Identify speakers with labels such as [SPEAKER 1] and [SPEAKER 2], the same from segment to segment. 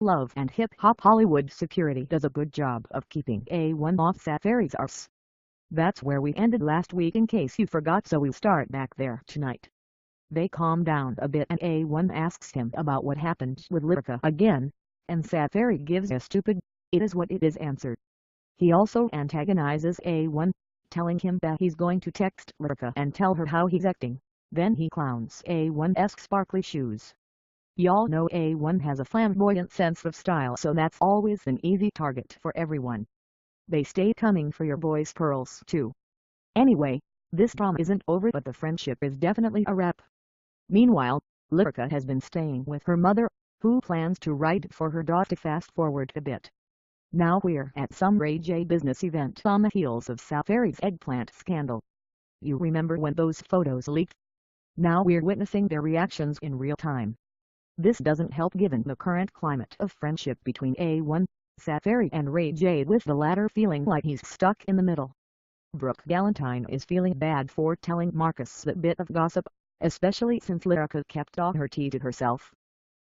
[SPEAKER 1] Love and hip-hop Hollywood security does a good job of keeping A1 off Safaree's arse. That's where we ended last week in case you forgot, so we'll start back there tonight. They calm down a bit and A1 asks him about what happened with Lyrica again, and Safaree gives a stupid, "it is what it is" answer. He also antagonizes A1, telling him that he's going to text Lyrica and tell her how he's acting. Then he clowns A1's sparkly shoes. Y'all know A1 has a flamboyant sense of style, so that's always an easy target for everyone. They stay coming for your boy's pearls too. Anyway, this drama isn't over, but the friendship is definitely a wrap. Meanwhile, Lyrica has been staying with her mother, who plans to write for her daughter. Fast forward a bit. Now we're at some Ray J business event on the heels of Safaree's eggplant scandal. You remember when those photos leaked? Now we're witnessing their reactions in real time. This doesn't help given the current climate of friendship between A1, Safaree and Ray J, with the latter feeling like he's stuck in the middle. Brooke Galantine is feeling bad for telling Marcus that bit of gossip, especially since Lyrica kept all her tea to herself.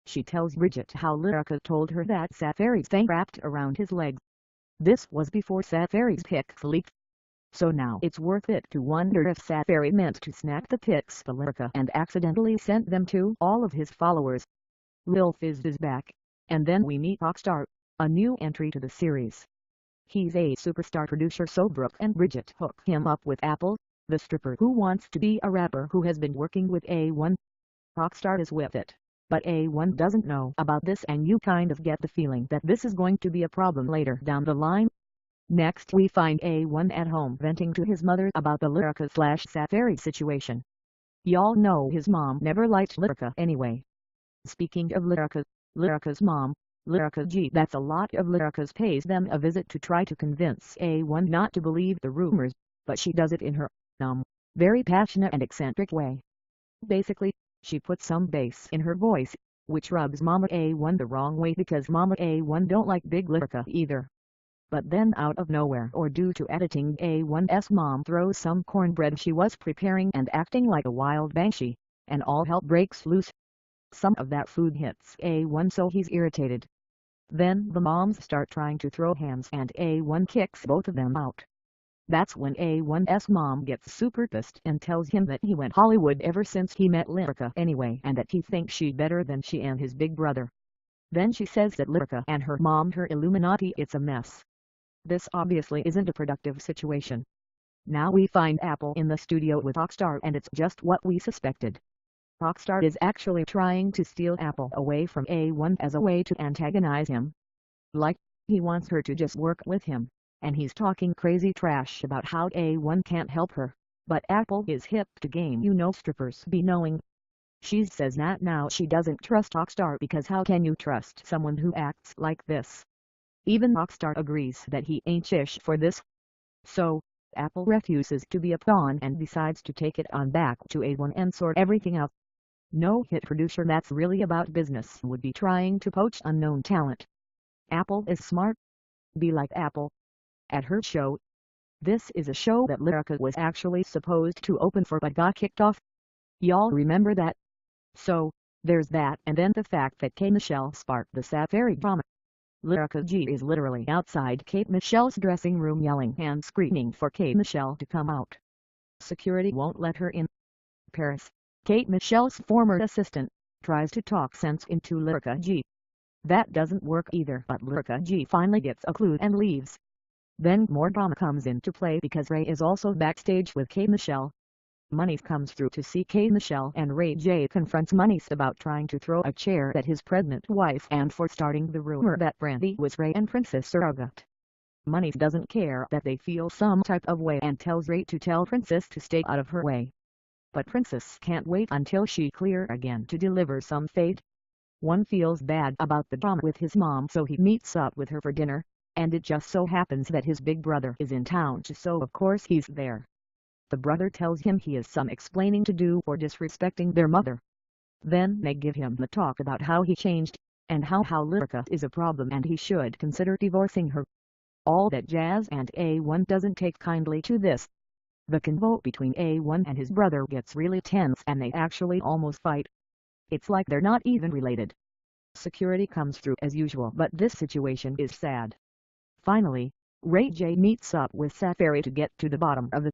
[SPEAKER 1] She tells Bridget how Lyrica told her that Safaree's thing wrapped around his legs. This was before Safaree's pics leaked. So now it's worth it to wonder if Safaree meant to snap the pics to Lyrica and accidentally sent them to all of his followers. Lil Fizz is back, and then we meet Rockstar, a new entry to the series. He's a superstar producer, so Brooke and Bridget hook him up with Apple, the stripper who wants to be a rapper who has been working with A1. Rockstar is with it, but A1 doesn't know about this, and you kind of get the feeling that this is going to be a problem later down the line. Next we find A1 at home venting to his mother about the Lyrica/Safaree situation. Y'all know his mom never liked Lyrica anyway. Speaking of Lyrica, Lyrica's mom, Lyrica G, that's a lot of Lyrica's, pays them a visit to try to convince A1 not to believe the rumors, but she does it in her, very passionate and eccentric way. Basically, she puts some bass in her voice, which rubs Mama A1 the wrong way because Mama A1 don't like Big Lyrica either. But then out of nowhere, or due to editing, A1's mom throws some cornbread she was preparing and acting like a wild banshee, and all hell breaks loose. Some of that food hits A1, so he's irritated. Then the moms start trying to throw hands and A1 kicks both of them out. That's when A1's mom gets super pissed and tells him that he went Hollywood ever since he met Lyrica anyway, and that he thinks she's better than she and his big brother. Then she says that Lyrica and her mom her Illuminati. It's a mess. This obviously isn't a productive situation. Now we find Apple in the studio with Rockstar, and it's just what we suspected. Rockstar is actually trying to steal Apple away from A1 as a way to antagonize him. Like, he wants her to just work with him, and he's talking crazy trash about how A1 can't help her, but Apple is hip to game, strippers be knowing. She says that now she doesn't trust Rockstar because how can you trust someone who acts like this? Even Rockstar agrees that he ain't shish for this. So, Apple refuses to be a pawn and decides to take it on back to A1 and sort everything out. No hit producer that's really about business would be trying to poach unknown talent. Apple is smart. Be like Apple. At her show. This is a show that Lyrica was actually supposed to open for but got kicked off. Y'all remember that? So, there's that, and then the fact that K. Michelle sparked the Safaree drama. Lyrica G is literally outside Kate Michelle's dressing room yelling and screaming for Kate Michelle to come out. Security won't let her in. Paris, Kate Michelle's former assistant, tries to talk sense into Lyrica G. That doesn't work either, but Lyrica G finally gets a clue and leaves. Then more drama comes into play because Ray is also backstage with Kate Michelle. Monies comes through to see Kate Michelle, and Ray J confronts Monies about trying to throw a chair at his pregnant wife and for starting the rumor that Brandy was Ray and Princess surrogate. Monies doesn't care that they feel some type of way and tells Ray to tell Princess to stay out of her way. But Princess can't wait until she's clear again to deliver some fate. One feels bad about the drama with his mom, so he meets up with her for dinner, and it just so happens that his big brother is in town too, so of course he's there. The brother tells him he has some explaining to do for disrespecting their mother. Then they give him the talk about how he changed, and how Lyrica is a problem and he should consider divorcing her. All that jazz, and A1 doesn't take kindly to this. The convo between A1 and his brother gets really tense and they actually almost fight. It's like they're not even related. Security comes through as usual, but this situation is sad. Finally, Ray J meets up with Safaree to get to the bottom of the